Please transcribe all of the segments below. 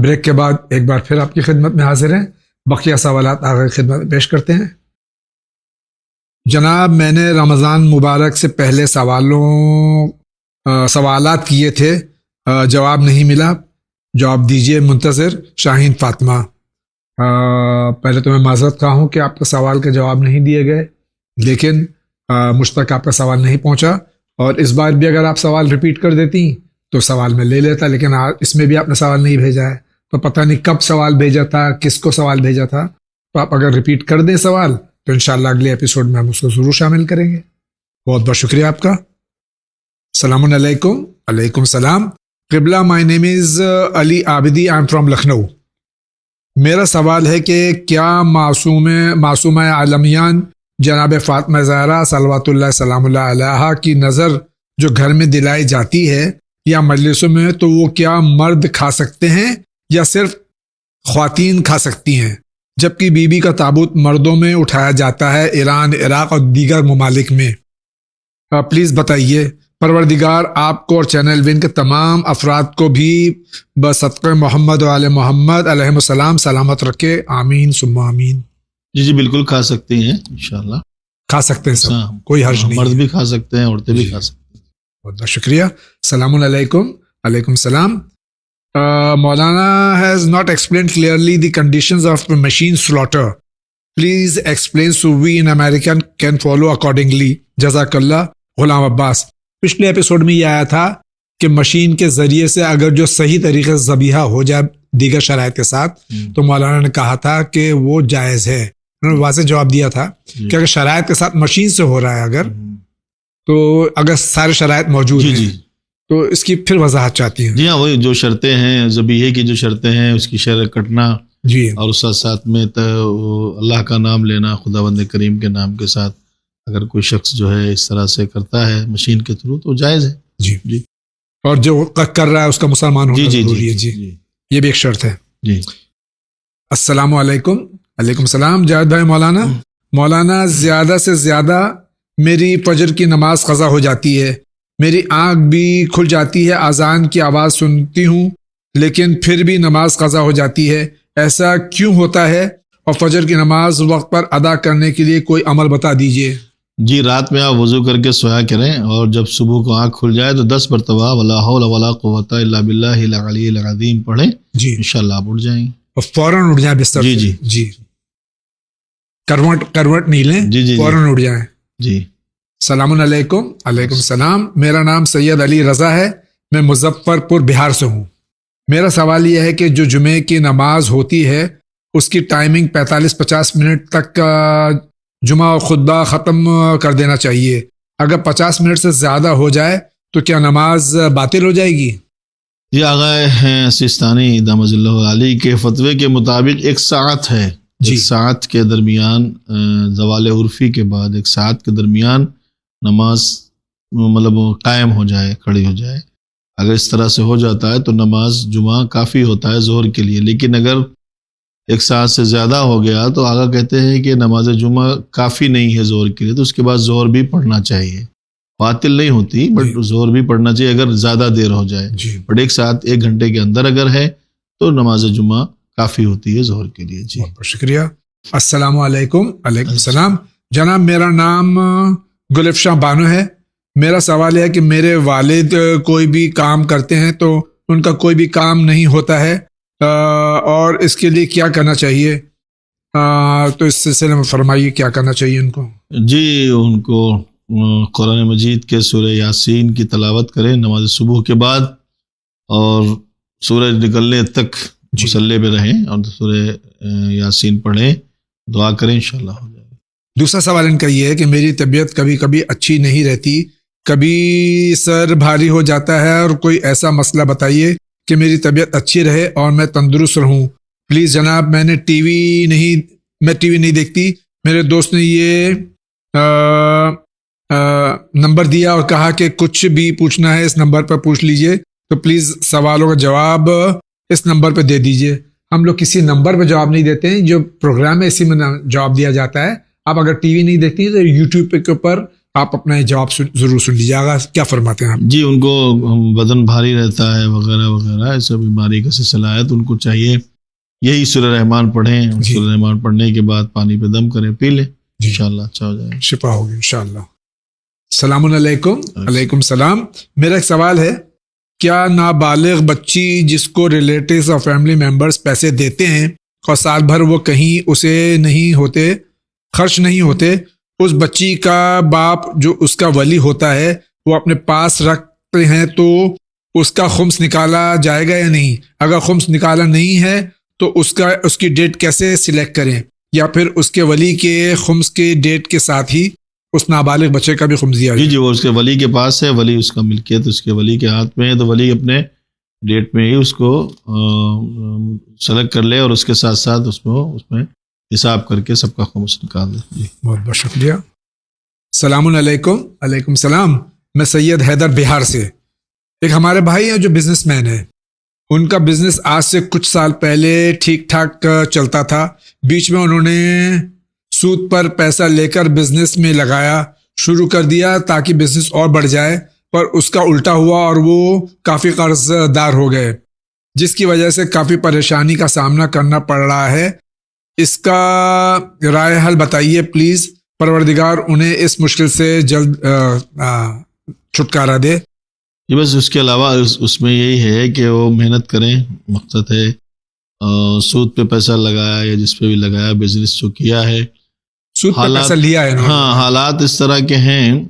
Break کے بعد ایک بار پھر آپ کی خدمت میں حاضر ہیں، بقیہ سوالات آگے خدمت میں پیش کرتے ہیں۔ جناب، میں نے رمضان مبارک سے پہلے سوالات کیے تھے، جواب نہیں ملا، جواب دیجیے۔ منتظر شاہین فاطمہ۔ پہلے تو میں معذرت خواہ ہوں کہ آپ کا سوال کے جواب نہیں دیے گئے، لیکن مجھ تک آپ کا سوال نہیں پہنچا، اور اس بار بھی اگر آپ سوال ریپیٹ کر دیتی تو سوال میں لے لیتا، لیکن اس میں بھی آپ نے سوال نہیں بھیجا ہے، تو پتہ نہیں کب سوال بھیجا تھا، کس کو سوال بھیجا تھا۔ تو آپ اگر ریپیٹ کر دیں سوال تو انشاءاللہ اگلے ایپیسوڈ میں ہم اس کو ضرور شامل کریں گے۔ بہت بہت شکریہ آپ کا۔ السلام علیکم۔ علیکم السلام۔ قبلہ، my name is Ali Abidi, I am from Lucknow. میرا سوال ہے کہ کیا معصومہ عالمیان جناب فاطمہ زہرا صلوات اللہ سلام اللہ علیہا کی نظر جو گھر میں دلائی جاتی ہے یا مجلسوں میں، تو وہ کیا مرد کھا سکتے ہیں یا صرف خواتین کھا سکتی ہیں؟ جبکہ بی بی کا تابوت مردوں میں اٹھایا جاتا ہے ایران، عراق اور دیگر ممالک میں۔ پلیز بتائیے۔ پروردگار آپ کو اور چینل وین کے تمام افراد کو بھی بصدقہ محمد و آل محمد علیہ السلام سلامت رکھے، آمین ثم آمین۔ جی بالکل کھا سکتے ہیں، انشاءاللہ کھا سکتے ہیں سب، کوئی حرج نہیں۔ مرد بھی کھا سکتے ہیں، عورتیں بھی کھا سکتے ہیں۔ بہت بہت شکریہ۔ السلام علیکم۔ علیکم السلام۔ مولانا has not explained clearly the conditions of machine slaughter. Please explain so we in America can follow accordingly. جزاک اللہ۔ غلام عباس۔ پچھلے ایپیسوڈ میں یہ آیا تھا کہ مشین کے ذریعے سے اگر جو صحیح طریقے سے ذبیحہ ہو جائے دیگر شرائط کے ساتھ تو مولانا نے کہا تھا کہ وہ جائز ہے۔ انہوں نے واضح جواب دیا تھا کہ اگر شرائط کے ساتھ مشین سے ہو رہا ہے تو اگر سارے شرائط موجود ہیں تو اس کی پھر وضاحت چاہتی ہیں۔ جی ہاں، وہی جو شرطیں ہیں ذبیحے کی، جو شرطیں ہیں اس کی شرح کٹنا، جی، اور ساتھ میں اللہ کا نام لینا خداوند کریم کے نام کے ساتھ، اگر کوئی شخص جو ہے اس طرح سے کرتا ہے مشین کے تھرو تو جائز ہے۔ جی جی، اور جو کر رہا ہے اس کا مسلمان ہونا ضروری ہے۔ جی، یہ بھی ایک شرط ہے۔ جی۔ السلام علیکم۔ علیکم السلام۔ جاوید بھائی، مولانا زیادہ سے زیادہ میری فجر کی نماز قضا ہو جاتی ہے، میری آنکھ بھی کھل جاتی ہے، اذان کی آواز سنتی ہوں لیکن پھر بھی نماز قضا ہو جاتی ہے، ایسا کیوں ہوتا ہے؟ اور فجر کی نماز وقت پر ادا کرنے کے لیے کوئی عمل بتا دیجیے۔ جی، رات میں آپ وضو کر کے سویا کریں، اور جب صبح کو آنکھ کھل جائے تو 10 مرتبہ ولا حول ولا قوت الا باللہ العلی العظیم پڑھیں، جی، انشاءاللہ آپ اٹھ جائیں گے، اور فوراً اٹھ جائیں بستر سے۔ جی جی، کروٹ نہیں لیں، جی، فوراً اٹھ جائیں۔ جی۔ السلام علیکم۔ علیکم السلام۔ میرا نام سید علی رضا ہے، میں مظفر پور بہار سے ہوں۔ میرا سوال یہ ہے کہ جو جمعے کی نماز ہوتی ہے اس کی ٹائمنگ 45-50 منٹ تک جمعہ اور خطبہ ختم کر دینا چاہیے، اگر 50 منٹ سے زیادہ ہو جائے تو کیا نماز باطل ہو جائے گی؟ یہ آغا سیستانی دامت اللہ علی کے فتوے کے مطابق 1 ساعت ہے، 1 ساعت کے درمیان زوال عرفی کے بعد 1 ساعت کے درمیان نماز مطلب قائم ہو جائے، کھڑی ہو جائے، اگر اس طرح سے ہو جاتا ہے تو نماز جمعہ کافی ہوتا ہے ظہر کے لیے۔ لیکن اگر 1 ساعت سے زیادہ ہو گیا تو آقا کہتے ہیں کہ نماز جمعہ کافی نہیں ہے ظہر کے لیے، تو اس کے بعد ظہر بھی پڑھنا چاہیے، باطل نہیں ہوتی بٹ ظہر بھی پڑھنا چاہیے اگر زیادہ دیر ہو جائے، بٹ 1 ساعت 1 گھنٹے کے اندر اگر ہے تو نماز جمعہ کافی ہوتی ہے ظہر کے لیے۔ جی، بہت شکریہ۔ السلام علیکم۔ علیکم السلام۔ جناب، میرا نام گلفشاں بانو ہے۔ میرا سوال ہے کہ میرے والد کوئی بھی کام کرتے ہیں تو ان کا کوئی بھی کام نہیں ہوتا ہے، اور اس کے لیے کیا کرنا چاہیے؟ تو اس سلسلے میں فرمائیے کیا کرنا چاہیے ان کو؟ جی، ان کو قرآن مجید کے سورہ یاسین کی تلاوت کریں نماز صبح کے بعد، اور سورج نکلنے تک مصلی پہ رہیں اور سورہ یاسین پڑھیں، دعا کریں، انشاءاللہ ہو جائے۔ دوسرا سوال ان کا یہ ہے کہ میری طبیعت کبھی کبھی اچھی نہیں رہتی، کبھی سر بھاری ہو جاتا ہے، اور کوئی ایسا مسئلہ بتائیے کہ میری طبیعت اچھی رہے اور میں تندرست رہوں پلیز جناب۔ میں ٹی وی نہیں دیکھتی، میرے دوست نے یہ نمبر دیا اور کہا کہ کچھ بھی پوچھنا ہے اس نمبر پر پوچھ لیجئے، تو پلیز سوالوں کا جواب اس نمبر پہ دے دیجئے۔ ہم لوگ کسی نمبر پہ جواب نہیں دیتے ہیں، جو پروگرام ہے اسی میں جواب دیا جاتا ہے۔ آپ اگر ٹی وی نہیں دیکھتی تو یوٹیوب کے اوپر آپ اپنا یہ جواب ضرور سن لیجیے گا. کیا فرماتے ہیں آپ؟ جی ان کو بدن بھاری رہتا ہے وغیرہ وغیرہ ایسا بیماری کا سلسلہ ہے تو ان کو چاہیے یہی سورہ رحمان پڑھیں. سورہ رحمان پڑھنے کے بعد پانی پہ دم کریں, پی لیں, انشاءاللہ اچھا ہو جائے گا, شفا ہوگی انشاءاللہ. السلام علیکم. علیکم السلام. میرا ایک سوال ہے, کیا نابالغ بچی جس کو ریلیٹیوز اور فیملی ممبرز پیسے دیتے ہیں اور سال بھر وہ کہیں اسے نہیں ہوتے, خرچ نہیں ہوتے, اس بچی کا باپ جو اس کا ولی ہوتا ہے وہ اپنے پاس رکھتے ہیں تو اس کا خمس نکالا جائے گا یا نہیں؟ اگر خمس نکالا نہیں ہے تو اس کی ڈیٹ کیسے سلیکٹ کریں, یا پھر اس کے ولی کے خمس کے ڈیٹ کے ساتھ ہی اس نابالغ بچے کا بھی خمس دیا جائے؟ جی وہ اس کے ولی کے پاس ہے, ولی اس کا ملکیت اس کے ولی کے ہاتھ میں ہے, تو ولی اپنے ڈیٹ میں ہی اس کو سلیکٹ کر لے اور اس کے ساتھ ساتھ اس میں حساب کر کے سب کا خمس نکال دے. جی بہت بہت شکریہ. السلام علیکم. علیکم السلام. میں سید حیدر بہار سے. ایک ہمارے بھائی ہیں جو بزنس مین ہیں, ان کا بزنس آج سے کچھ سال پہلے ٹھیک ٹھاک چلتا تھا, بیچ میں انہوں نے سود پر پیسہ لے کر بزنس میں لگایا شروع کر دیا تاکہ بزنس اور بڑھ جائے, پر اس کا الٹا ہوا اور وہ کافی قرض دار ہو گئے, جس کی وجہ سے کافی پریشانی کا سامنا کرنا پڑ رہا ہے. اس کا رائے حل بتائیے پلیز, پروردگار انہیں اس مشکل سے جلد چھٹکارا دے. جی بس اس کے علاوہ اس میں یہی ہے کہ وہ محنت کریں, مقصد ہے سود پہ پیسہ لگایا یا جس پہ بھی لگایا بزنس جو کیا ہے, سود پہ پیسہ لیا ہے. ہاں حالات اس طرح کے ہیں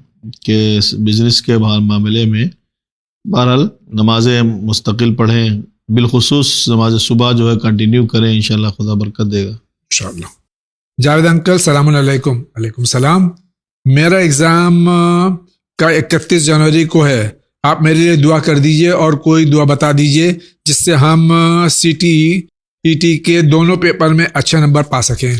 کہ بزنس کے معاملے میں بہرحال نمازیں مستقل پڑھیں, بالخصوص نماز صبح جو ہے کنٹینیو کریں, انشاءاللہ خدا برکت دے گا انشاءاللہ. جاوید انکل السلام علیکم. علیکم السلام. میرا ایگزام کا 31 جنوری کو ہے, آپ میرے لیے دعا کر دیجئے اور کوئی دعا بتا دیجئے جس سے ہم CTE کے دونوں پیپر میں اچھے نمبر پا سکیں.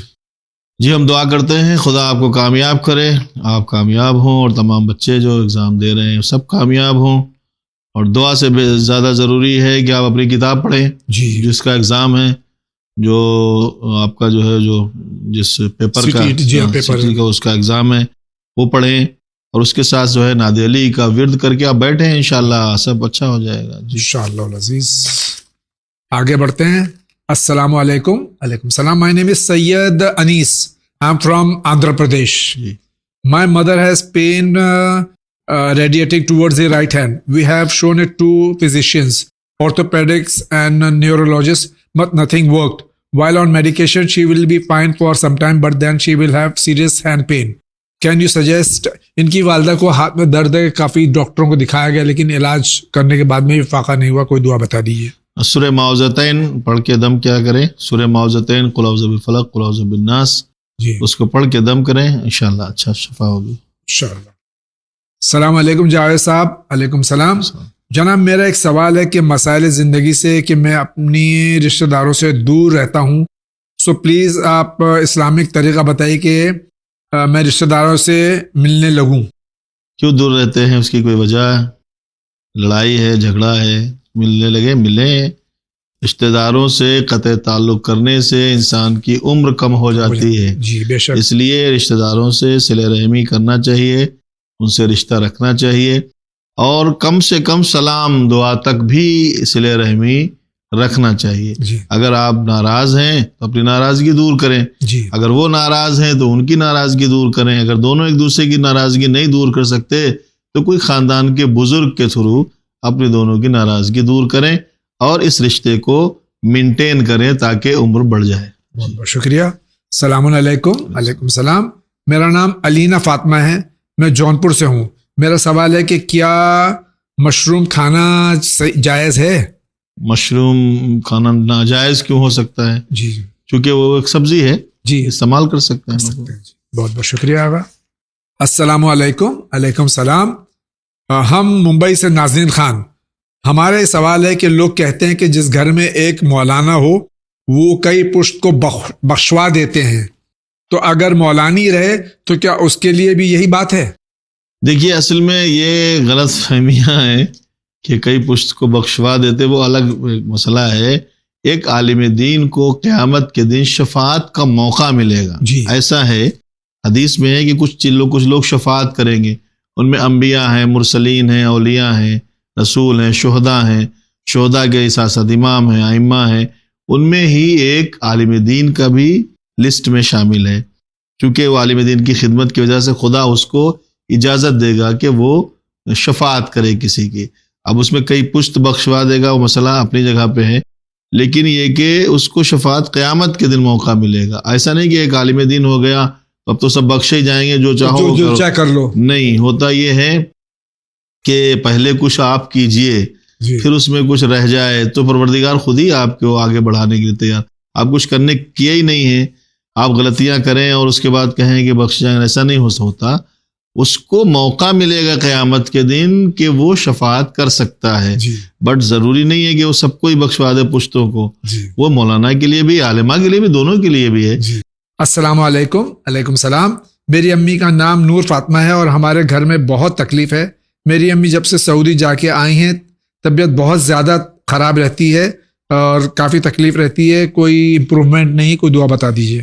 جی ہم دعا کرتے ہیں خدا آپ کو کامیاب کرے, آپ کامیاب ہوں اور تمام بچے جو ایگزام دے رہے ہیں سب کامیاب ہوں, اور دعا سے زیادہ ضروری ہے کہ آپ اپنی کتاب پڑھیں. جی جس کا ایگزام ہے, جو آپ کا جو ہے جو جس پیپر کا اس کا ایگزام ہے وہ پڑھیں, اور اس کے ساتھ جو ہے ناد علی کا ورد کر کے آپ بیٹھیں, انشاءاللہ سب اچھا ہو جائے گا. انشاءاللہ العزیز. آگے بڑھتے ہیں. السلام علیکم. علیکم السلام. My name is Syed Anis. I'm from Andhra Pradesh. My mother has pain radiating towards the right hand. We have shown it to physicians, orthopedics and neurologists, but nothing worked. While on medication, she will be fine for some time, but then she will have serious hand pain. Can you suggest? ان کی والدہ کو ہاتھ میں درد ہے, کافی ڈاکٹروں کو دکھایا گیا لیکن علاج کرنے کے بعد میں بھی فاقہ نہیں ہوا, کوئی دعا بتا دیجیے. سورہ معوذتین پڑھ کے دم کیا کریں, سورہ معوذتین قل اعوذ بالفلق قل اعوذ بالناس, جی اس کو پڑھ کے دم کریں, انشاءاللہ اچھا شفا ہوگی انشاءاللہ. السلام علیکم جاوید صاحب. علیکم السلام. جناب میرا ایک سوال ہے کہ مسائل زندگی سے کہ میں اپنی رشتہ داروں سے دور رہتا ہوں, سو پلیز آپ اسلامک طریقہ بتائیے کہ میں رشتہ داروں سے ملنے لگوں. کیوں دور رہتے ہیں, اس کی کوئی وجہ ہے, لڑائی ہے, جھگڑا ہے, ملنے لگے ملیں. رشتہ داروں سے قطع تعلق کرنے سے انسان کی عمر کم ہو جاتی ہے. جی بے شک. اس لیے رشتہ داروں سے صلہ رحمی کرنا چاہیے, ان سے رشتہ رکھنا چاہیے, اور کم سے کم سلام دعا تک بھی صلہ رحمی رکھنا چاہیے. جی اگر آپ ناراض ہیں تو اپنی ناراضگی دور کریں, جی اگر وہ ناراض ہیں تو ان کی ناراضگی دور کریں. اگر دونوں ایک دوسرے کی ناراضگی نہیں دور کر سکتے تو کوئی خاندان کے بزرگ کے تھرو اپنی دونوں کی ناراضگی دور کریں اور اس رشتے کو مینٹین کریں تاکہ عمر بڑھ جائے. بہت بہت شکریہ. السلام علیکم. علیکم السلام. میرا نام علینا فاطمہ ہے, میں جونپور سے ہوں. میرا سوال ہے کہ کیا مشروم کھانا جائز ہے؟ مشروم کھانا ناجائز کیوں ہو سکتا ہے؟ جی چونکہ وہ ایک سبزی ہے, جی استعمال کر سکتے ہیں. بہت بہت شکریہ آغا. السلام علیکم. علیکم السلام. ہم ممبئی سے ناظرین خان. ہمارا سوال ہے کہ لوگ کہتے ہیں کہ جس گھر میں ایک مولانا ہو وہ کئی پشت کو بخشوا دیتے ہیں, تو اگر مولانی رہے تو کیا اس کے لیے بھی یہی بات ہے؟ دیکھیے اصل میں یہ غلط فہمیاں ہیں کہ کئی پشت کو بخشوا دیتے, وہ الگ مسئلہ ہے. ایک عالم دین کو قیامت کے دن شفاعت کا موقع ملے گا. جی ایسا ہے حدیث میں ہے کہ کچھ لوگ شفاعت کریں گے، ان میں انبیاء ہیں، مرسلین ہیں، اولیاء ہیں، رسول ہیں، شہداء ہیں، شہداء کے ساتھ ساتھ امام ہیں، ائمہ ہیں، ان میں ہی ایک عالم دین کا بھی لسٹ میں شامل ہے، کیونکہ وہ عالم دین کی خدمت کی وجہ سے خدا اس کو اجازت دے گا کہ وہ شفاعت کرے کسی کی۔ اب اس میں کئی پشت بخشوا دے گا، وہ مسئلہ اپنی جگہ پہ ہے، لیکن یہ کہ اس کو شفاعت قیامت کے دن موقع ملے گا۔ ایسا نہیں کہ ایک عالم دین ہو گیا اب تو سب بخشے ہی جائیں گے، جو چاہو جو چاہ کر لو، نہیں ہوتا۔ یہ ہے کہ پہلے کچھ آپ کیجئے، پھر اس میں کچھ رہ جائے تو پروردگار خود ہی آپ کو آگے بڑھانے کے لیے تیار۔ آپ کچھ کرنے کیا ہی نہیں ہے، آپ غلطیاں کریں اور اس کے بعد کہیں کہ بخش جائیں، ایسا نہیں ہوتا۔ اس کو موقع ملے گا قیامت کے دن کہ وہ شفاعت کر سکتا ہے، بٹ ضروری نہیں ہے کہ وہ سب کو ہی بخشوا دے پشتوں کو، وہ مولانا کے لیے بھی، عالمہ کے لیے بھی، دونوں کے لیے بھی ہے۔ السلام علیکم۔ علیکم السلام۔ میری امی کا نام نور فاطمہ ہے اور ہمارے گھر میں بہت تکلیف ہے۔ میری امی جب سے سعودی جا کے آئی ہیں طبیعت بہت زیادہ خراب رہتی ہے اور کافی تکلیف رہتی ہے، کوئی امپروومنٹ نہیں، کوئی دعا بتا دیجیے۔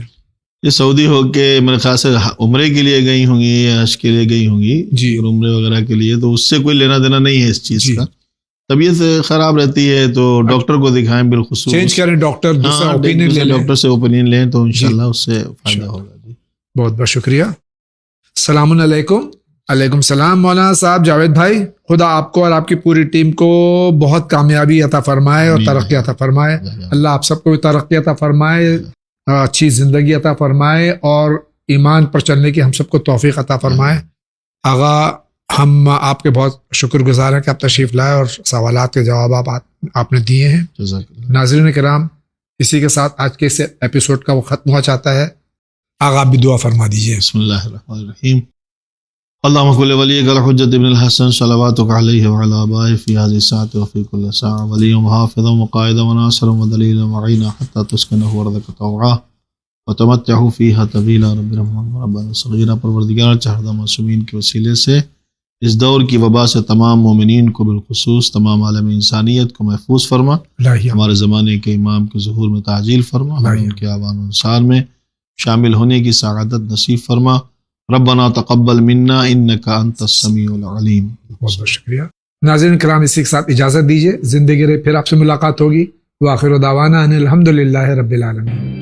یہ سعودی ہو کے میرے خیال سے عمرے کے لیے گئی ہوں گی یا حج کے لیے گئی ہوں گی، عمرے وغیرہ کے لیے، تو اس سے کوئی لینا دینا نہیں ہے اس چیز کا۔ طبیعت خراب رہتی ہے تو ڈاکٹر کو دکھائیں، بالخصوص چینج کریں ڈاکٹر، دوسرا اوپینین لے لیں، ڈاکٹر سے اوپینین لیں تو انشاءاللہ اس سے فائدہ ہوگا۔ بہت بہت شکریہ۔ السلام علیکم۔ علیکم السلام۔ مولانا صاحب جاوید بھائی، خدا آپ کو اور آپ کی پوری ٹیم کو بہت کامیابی عطا فرمائے اور ترقی عطا فرمائے۔ اللہ آپ سب کو بھی ترقی عطا فرمائے، اچھی زندگی عطا فرمائے اور ایمان پر چلنے کی ہم سب کو توفیق عطا فرمائے۔ آغا، ہم آپ کے بہت شکر گزار ہیں کہ آپ تشریف لائے اور سوالات کے جواب آپ نے دیے ہیں۔ ناظرین کرام، اسی کے ساتھ آج کے اس ایپیسوڈ کا وہ ختم ہوا چاہتا ہے۔ آغا آپ بھی دعا فرما دیجیے۔ بسم اللہ الرحمن الرحیم۔ اللہم کل ولیک الحجۃ ابن الحسن صلواتک علیہ وعلی آبائہ فی هذه الساعة وفی کل ساعة ولیا وحافظا وقائدا وناصرا ودلیلا معینا حتی تسکنہ ارضک طوعا وتمتعوا فیہا طویلا رب ارحمہما ربنا صغیرا۔ پروردگار چہردہ معصومین کے وسیلے سے اس دور کی وبا سے تمام مومنین کو بالخصوص تمام عالم انسانیت کو محفوظ فرما، ہمارے زمانے کے امام کے ظہور میں تعجیل فرما، ہمیں ان کے آوان انصار میں شامل ہونے کی سعادت نصیب فرما۔ ربنا تقبل منا انک انت السمیع العلیم۔ بہت بہت شکریہ۔ ناظرین کرام، اسی کے ساتھ اجازت دیجیے، زندگی رہے پھر آپ سے ملاقات ہوگی۔ وآخر دعوانا ان الحمدللہ رب العالمین۔